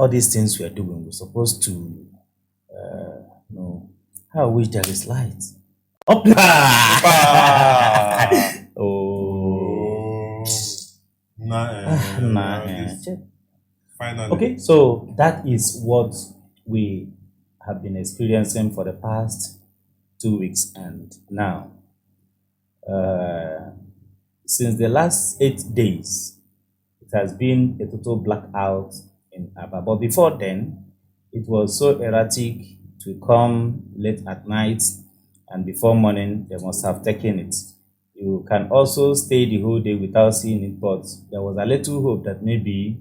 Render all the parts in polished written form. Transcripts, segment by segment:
all these things we are doing, we're supposed to, how I wish there is light. Opa! Oh. Finally. Okay, so that is what we have been experiencing for the past 2 weeks, and now, since the last 8 days, it has been a total blackout in Aba. But before then, it was so erratic to come late at night, and before morning, they must have taken it. You can also stay the whole day without seeing it, but there was a little hope that maybe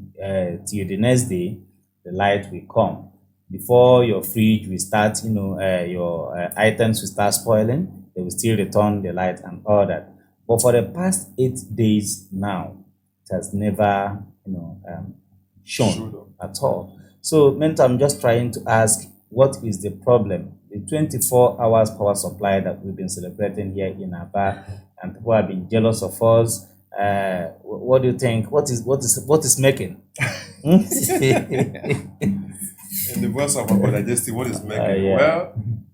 till the next day, the light will come. Before your fridge will start, your items will start spoiling, they will still return the light and all that. But for the past 8 days now, it has never, shown at all. So, Mentor, I'm just trying to ask, what is the problem? The 24 hours power supply that we've been celebrating here in Aba, and people have been jealous of us. What do you think? What is making? In the voice of our digestive, what is making? Yeah.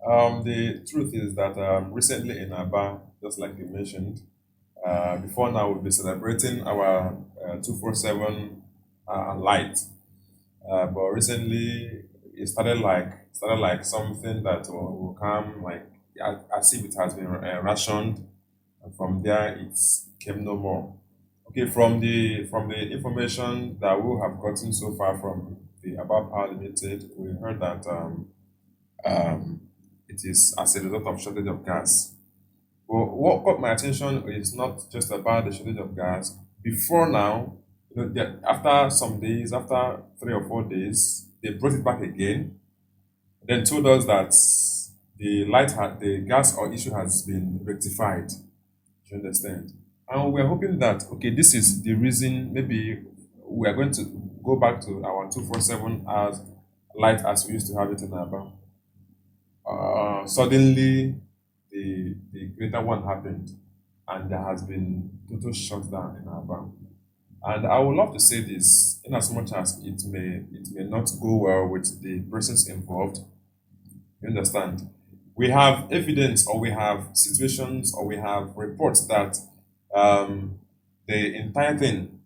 Well, the truth is that recently in Aba, just like you mentioned, before now we'll be celebrating our 247 light, but recently it started like something that will come like as if it has been rationed, and from there it came no more. Okay, from the information that we have gotten so far from the About Power Limited, we heard that it is as a result of shortage of gas. Well, what caught my attention is not just about the shortage of gas. Before now, after some days, after 3 or 4 days, they brought it back again. Then told us that the gas or issue has been rectified. Do you understand? And we're hoping that this is the reason. Maybe we are going to go back to our 247 hours light as we used to have it in Aba. Suddenly, the greater one happened, and there has been total shutdown in Aba. And I would love to say this, in as much as it may not go well with the persons involved. You understand? We have evidence, or we have situations, or we have reports that the entire thing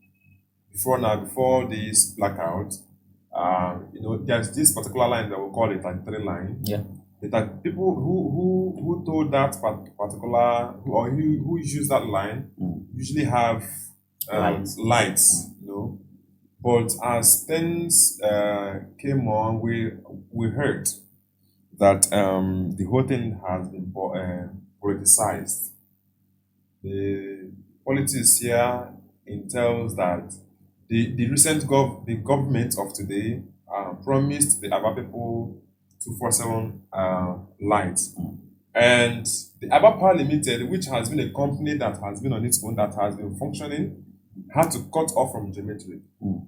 before this blackout, there's this particular line that we call it like 3 line. Yeah. That people who told that particular who use that line usually have lights, But as things came on, we heard that the whole thing has been politicized. The politics here entails that the recent the government of today promised the Aba people 247 lights. And the Aba Power Limited, which has been a company that has been on its own, that has been functioning, had to cut off from geometry. Do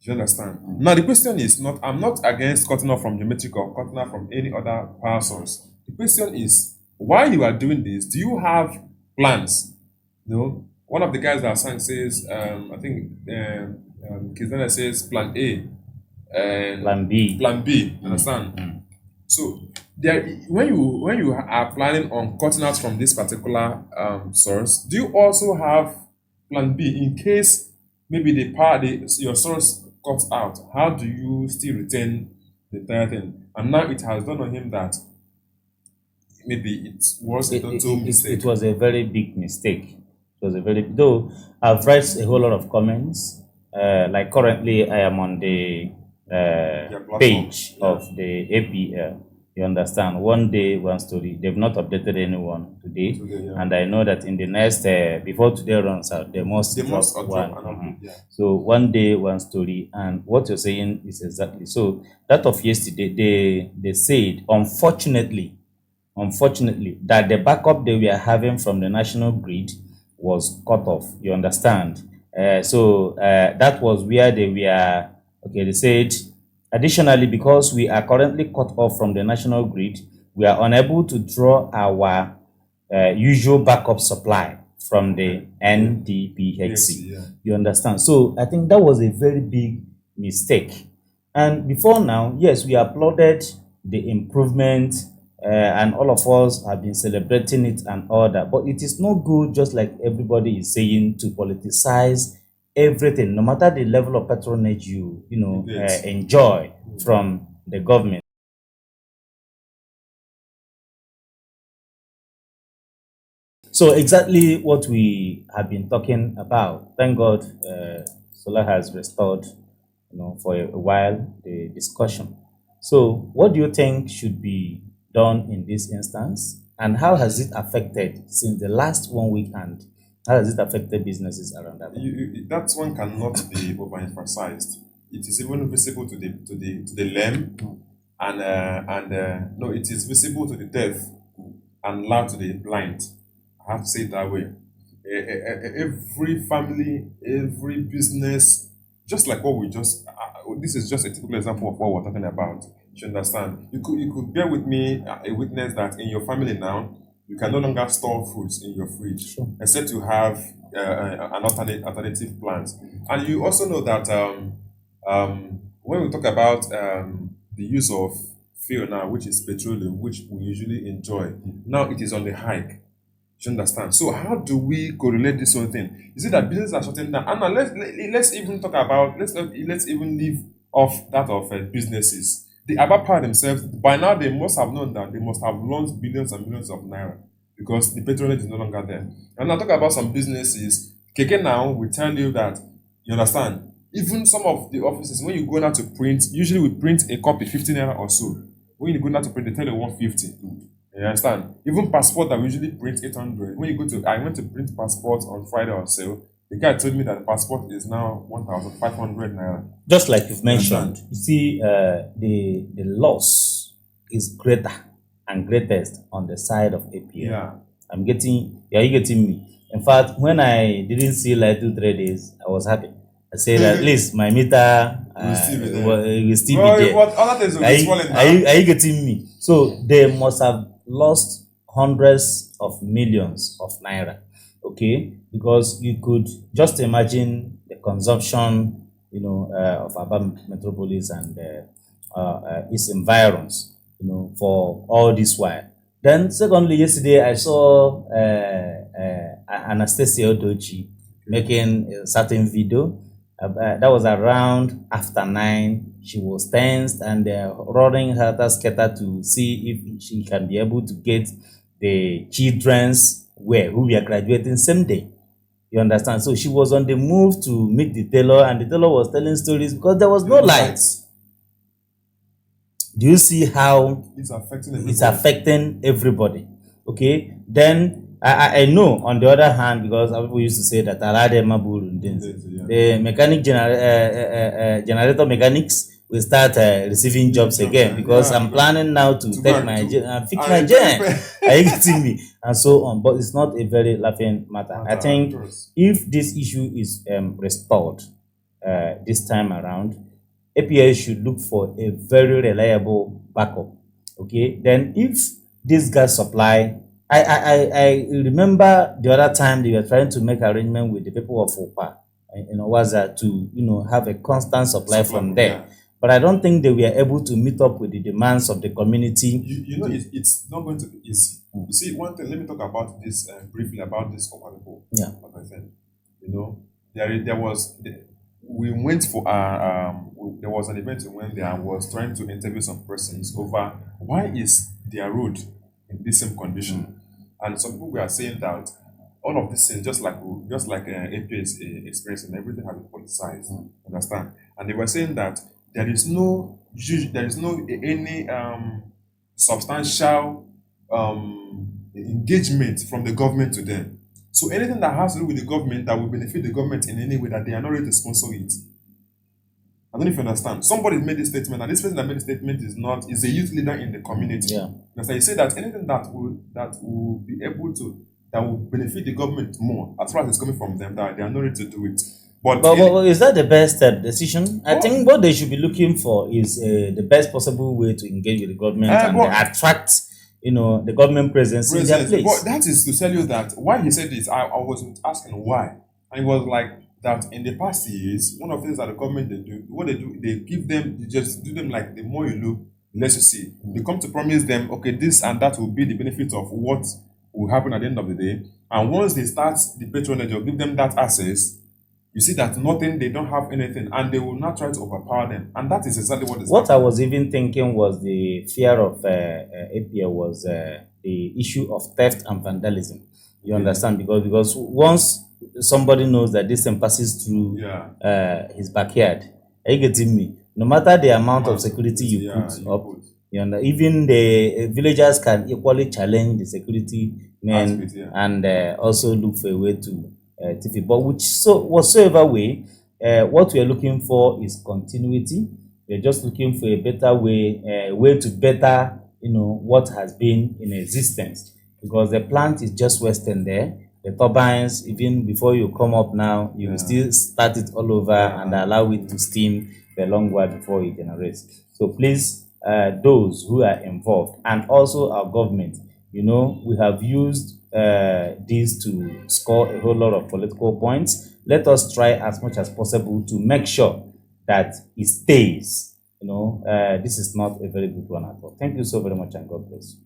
you understand? Now the question is not, I'm not against cutting off from geometry or cutting off from any other power source. The question is, while you are doing this, do you have plans? One of the guys that sang says, I think Kizana says plan A and Plan B. Understand? So when you are planning on cutting out from this particular source, do you also have plan B in case maybe your source cuts out? How do you still retain the entire thing? And now it has dawned on him that maybe it was a total mistake. It was a very big mistake. It was though I've read a whole lot of comments. Like currently I am on the page of the APL. You understand? One day, one story. They've not updated anyone today, and I know that in the next before today runs out, they must drop one. So one day, one story, and what you're saying is exactly so. That of yesterday, they said unfortunately, that the backup they were having from the national grid was cut off. You understand? So that was where they were. Okay, they said. Additionally, because we are currently cut off from the national grid, we are unable to draw our usual backup supply from the NDPHC. You understand? So I think that was a very big mistake. And before now, yes, we applauded the improvement, and all of us have been celebrating it and all that. But it is no good, just like everybody is saying, to politicize everything, no matter the level of patronage you Yes. enjoy from the government. So exactly what we have been talking about. Thank God, Solar has restored, for a while the discussion. So, what do you think should be done in this instance, and how has it affected since the last 1 week, and how has it affected businesses around that? That one cannot be overemphasized. It is even visible to the lame, and no, it is visible to the deaf and loud to the blind. I have to say it that way. Every family, every business, just like what we just, this is just a typical example of what we're talking about. You should understand. You could bear with me, a witness that in your family now, you can no longer store foods in your fridge, Sure. except you have an alternative plant. And you also know that when we talk about the use of fuel now, which is petroleum, which we usually enjoy, now it is on the hike. You understand? So how do we correlate this whole thing? Is it that businesses are shutting down? And now let's even talk about let's even leave off that of businesses. The Abapa themselves, by now they must have known that they must have lost billions and millions of naira because the patronage is no longer there. And I talk about some businesses. Keke now will tell you that, you understand, even some of the offices, when you go now to print, usually we print a copy 15 naira or so. When you go now to print, they tell you 150. You understand? Even passport that we usually print 800. When you go to, I went to print passport on Friday or so. The guy told me that the passport is now 1,500 naira. Just like you've mentioned, you see, the loss is greater and greatest on the side of APL. Yeah. Are you getting me? In fact, when I didn't see like 2-3 days, I was happy. I said at least my meter Will still be there. will still Well, be there. but other things will Are be you, swollen are, now. you, are you getting me? So they must have lost hundreds of millions of naira, okay? Because you could just imagine the consumption, of urban metropolis and its environs, for all this while. Then, secondly, yesterday I saw Anastasia Odochi making a certain video. That was around after 9. She was tensed and running her skater to see if she can be able to get the children's wear who were graduating same day. You understand? So she was on the move to meet the tailor, and the tailor was telling stories because there was no lights. Do you see how It's affecting everybody. it's affecting everybody? Okay. Then I know, on the other hand, because people used to say that the mechanic generator mechanics will start receiving jobs again because I'm planning now to take my fix my gen. Are you getting me? And so on. But it's not a very laughing matter. I think if this issue is restored this time around, APS should look for a very reliable backup. Okay. Then if this gas supply, I remember the other time they were trying to make arrangement with the people of Opa, was to have a constant supply from there. Yeah. But I don't think they were able to meet up with the demands of the community. It's not going to be easy. You see, one thing. Let me talk about this briefly about this Opa people. Yeah. Like I said, there was. We went for there was an event when they was trying to interview some persons over why is their road in this same condition, and some people were saying that all of these things, just like APS experience and everything has been politicized. Understand? And they were saying that there is no any substantial engagement from the government to them. So anything that has to do with the government that will benefit the government in any way, that they are not ready to sponsor it. I don't know if you understand. Somebody made this statement, and this person that made the statement is a youth leader in the community. Yeah. Because he said that anything that will be able to, that will benefit the government more, as far as it's coming from them, that they are not ready to do it. But is that the best decision? I think what they should be looking for is the best possible way to engage with the government and attract the government presence in their place. But that is to tell you that why he said this, I was asking why. And he was like, that in the past years, one of the things that the government they give them, you just do them like the more you look, the less you see. They come to promise them, okay, this and that will be the benefit of what will happen at the end of the day. And once they start the patronage or give them that access, you see that nothing, they don't have anything, and they will not try to overpower them. And that is exactly what is What I happening. was even thinking was the fear of APL was the issue of theft and vandalism. You understand? Because once somebody knows that this thing passes through his backyard, are you getting me? No matter the amount of security you put up, you know, even the villagers can equally challenge the security men and also look for a way to TV. But whatsoever way, what we are looking for is continuity. We're just looking for a better way to better, what has been in existence. Because the plant is just western there. The turbines, even before you come up now, you will still start it all over and allow it to steam for a long while before it generates. So please, those who are involved and also our government, we have used this to score a whole lot of political points. Let us try as much as possible to make sure that it stays. This is not a very good one at all. Thank you so very much, and God bless you.